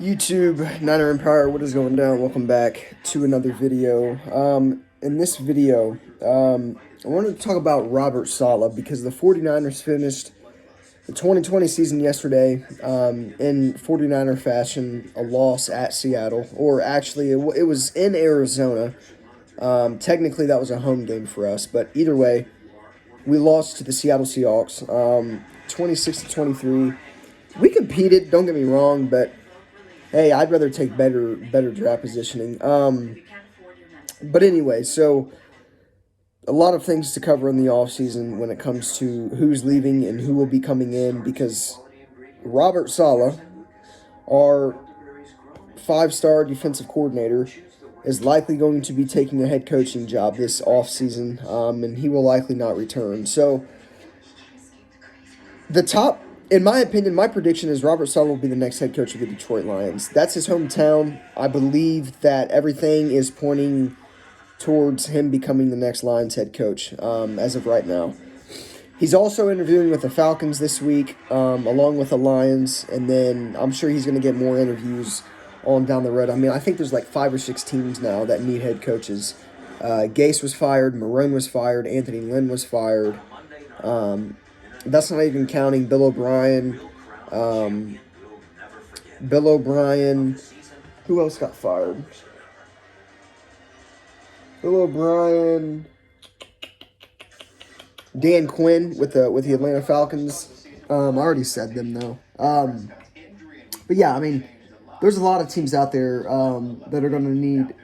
YouTube, Niner Empire, what is going down? Welcome back to another video. In this video, I wanted to talk about Robert Saleh because the 49ers finished the 2020 season yesterday in 49er fashion, a loss at Seattle, or actually it was in Arizona. Technically, that was a home game for us, but either way, we lost to the Seattle Seahawks, 26 to 23. We competed, don't get me wrong, but hey, I'd rather take better draft positioning. But anyway, so a lot of things to cover in the offseason when it comes to who's leaving and who will be coming in because Robert Saleh, our five-star defensive coordinator, is likely going to be taking a head coaching job this offseason, and he will likely not return. So the top, in my opinion, my prediction is Robert Saleh will be the next head coach of the Detroit Lions. That's his hometown. I believe that everything is pointing towards him becoming the next Lions head coach as of right now. He's also interviewing with the Falcons this week, along with the Lions, and then I'm sure he's going to get more interviews on down the road. I mean, I think there's like 5 or 6 teams now that need head coaches. Gase was fired, Marone was fired, Anthony Lynn was fired. That's not even counting Bill O'Brien. Who else got fired? Bill O'Brien. Dan Quinn with the Atlanta Falcons. I already said them though. But yeah, I mean, there's a lot of teams out there that are going to need,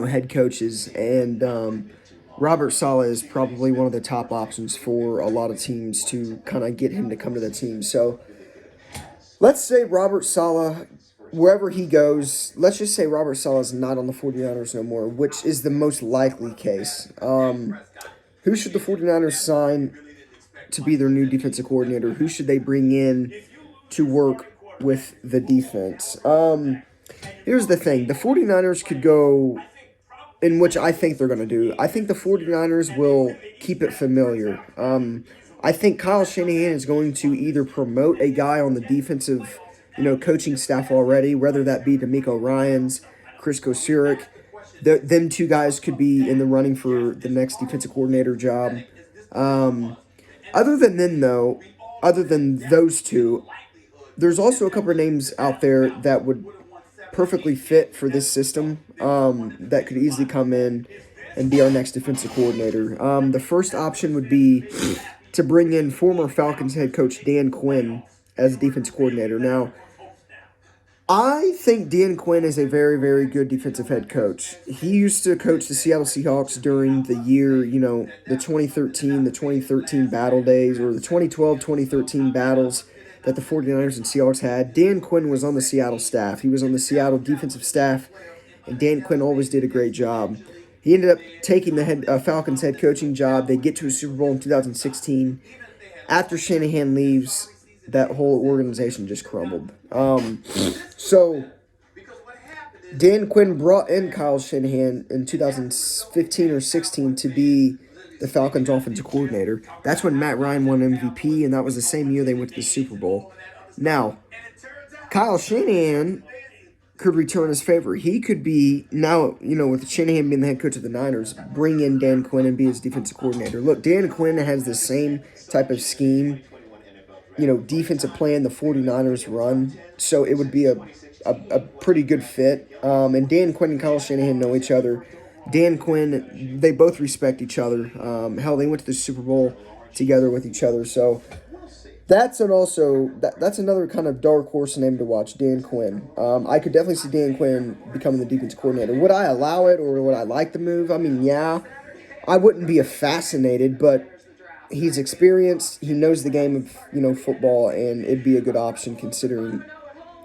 head coaches, and Robert Saleh is probably one of the top options for a lot of teams to kind of get him to come to the team. So let's say Robert Saleh, wherever he goes, let's just say Robert Saleh is not on the 49ers no more, which is the most likely case. Who should the 49ers sign to be their new defensive coordinator? Who should they bring in to work with the defense? Here's the thing. The 49ers could go in which I think they're going to do. I think the 49ers will keep it familiar. I think Kyle Shanahan is going to either promote a guy on the defensive, coaching staff already, whether that be D'Amico Ryans, Chris Kosirik. Them two guys could be in the running for the next defensive coordinator job. Other than those two, there's also a couple of names out there that would perfectly fit for this system that could easily come in and be our next defensive coordinator. The first option would be to bring in former Falcons head coach Dan Quinn as defensive coordinator. Now, I think Dan Quinn is a very, very good defensive head coach. He used to coach the Seattle Seahawks during the year, the 2013 battle days, or the 2012-2013 battles that the 49ers and Seahawks had. Dan Quinn was on the Seattle staff. He was on the Seattle defensive staff, and Dan Quinn always did a great job. He ended up taking the Falcons head coaching job. They get to a Super Bowl in 2016. After Shanahan leaves, that whole organization just crumbled. So Dan Quinn brought in Kyle Shanahan in 2015 or 16 to be the Falcons offensive coordinator. That's when Matt Ryan won MVP, and that was the same year they went to the Super Bowl. Now, Kyle Shanahan could return his favor. He could be, now, with Shanahan being the head coach of the Niners, bring in Dan Quinn and be his defensive coordinator. Look, Dan Quinn has the same type of scheme, defensive plan the 49ers run, so it would be a pretty good fit. And Dan Quinn and Kyle Shanahan know each other. Dan Quinn, they both respect each other. Hell, they went to the Super Bowl together with each other. So that's another kind of dark horse name to watch, Dan Quinn. I could definitely see Dan Quinn becoming the defensive coordinator. Would I allow it, or would I like the move? I mean, yeah, I wouldn't be fascinated, but he's experienced. He knows the game of football, and it'd be a good option considering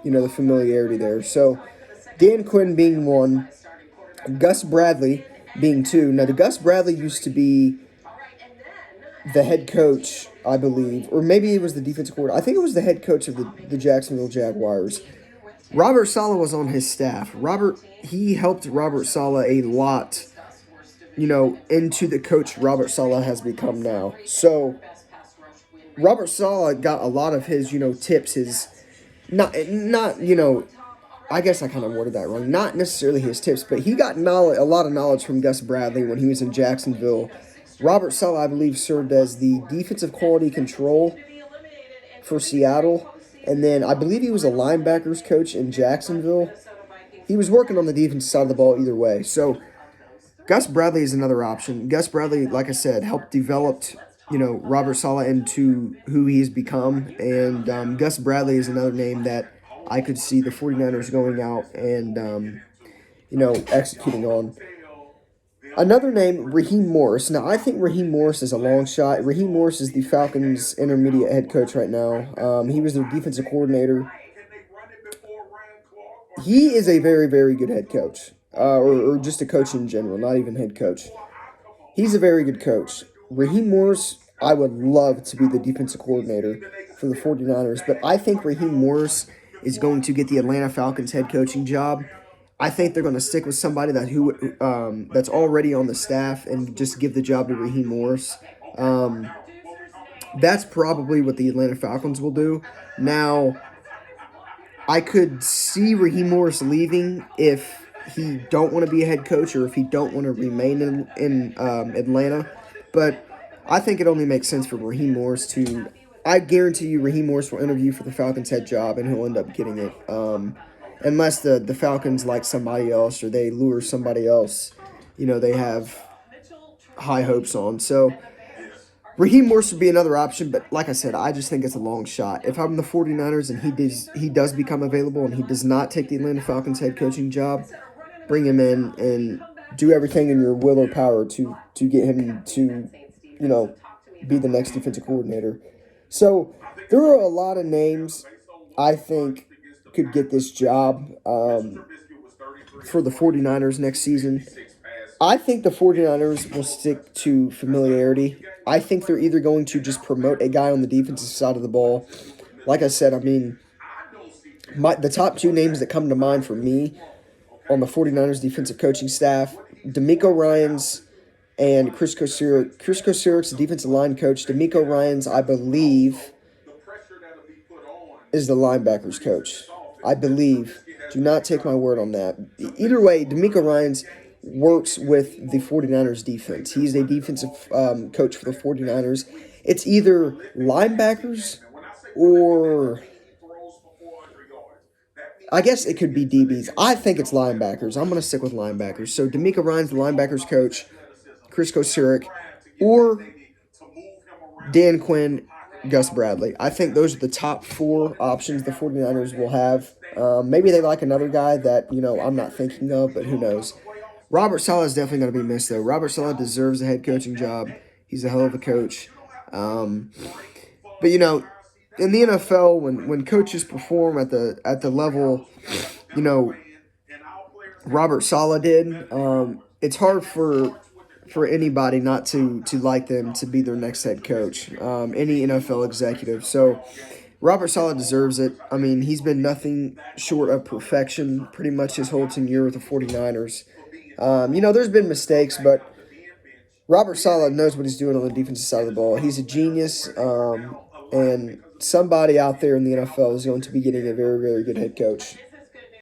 the familiarity there. So Dan Quinn being one, Gus Bradley being two. Now, the Gus Bradley used to be the head coach, I believe, or maybe he was the defensive coordinator. I think it was the head coach of the Jacksonville Jaguars. Robert Saleh was on his staff. He helped Robert Saleh a lot, into the coach Robert Saleh has become now. So Robert Saleh got a lot of his, tips, his not I guess I kind of worded that wrong. Not necessarily his tips, but he got knowledge, a lot of knowledge from Gus Bradley when he was in Jacksonville. Robert Saleh, I believe, served as the defensive quality control for Seattle. And then I believe he was a linebackers coach in Jacksonville. He was working on the defensive side of the ball either way. So Gus Bradley is another option. Gus Bradley, like I said, helped develop, Robert Saleh into who he's become. And Gus Bradley is another name that I could see the 49ers going out and, executing on. Another name, Raheem Morris. Now, I think Raheem Morris is a long shot. Raheem Morris is the Falcons' intermediate head coach right now. He was their defensive coordinator. He is a very, very good head coach, or just a coach in general, not even head coach. He's a very good coach. Raheem Morris, I would love to be the defensive coordinator for the 49ers, but I think Raheem Morris is going to get the Atlanta Falcons head coaching job. I think they're going to stick with somebody that's already on the staff and just give the job to Raheem Morris. That's probably what the Atlanta Falcons will do. Now, I could see Raheem Morris leaving if he don't want to be a head coach or if he don't want to remain in Atlanta. But I think it only makes sense for Raheem Morris to. I guarantee you, Raheem Morris will interview for the Falcons head job and he'll end up getting it. Unless the Falcons like somebody else or they lure somebody else, they have high hopes on. So Raheem Morris would be another option, but like I said, I just think it's a long shot. If I'm the 49ers and he does become available and he does not take the Atlanta Falcons head coaching job, bring him in and do everything in your will or power to get him to, be the next defensive coordinator. So there are a lot of names I think could get this job for the 49ers next season. I think the 49ers will stick to familiarity. I think they're either going to just promote a guy on the defensive side of the ball. Like I said, the top two names that come to mind for me on the 49ers defensive coaching staff, D'Amico Ryans and Chris Kocurek. Chris Kocurek's the defensive line coach. D'Amico Ryans, I believe, is the linebackers coach. I believe. Do not take my word on that. Either way, D'Amico Ryans works with the 49ers defense. He's a defensive coach for the 49ers. It's either linebackers or I guess it could be DBs. I think it's linebackers. I'm going to stick with linebackers. So D'Amico Ryans, the linebackers coach, Chris Kocurek, or Dan Quinn, Gus Bradley. I think those are the top four options the 49ers will have. Maybe they like another guy that, I'm not thinking of, but who knows. Robert Saleh is definitely going to be missed, though. Robert Saleh deserves a head coaching job. He's a hell of a coach. But, in the NFL, when coaches perform at the level, Robert Saleh did, it's hard for anybody not to like them to be their next head coach, any NFL executive. So Robert Saleh deserves it. He's been nothing short of perfection pretty much his whole tenure with the 49ers. There's been mistakes, but Robert Saleh knows what he's doing on the defensive side of the ball. He's a genius, and somebody out there in the NFL is going to be getting a very, very good head coach.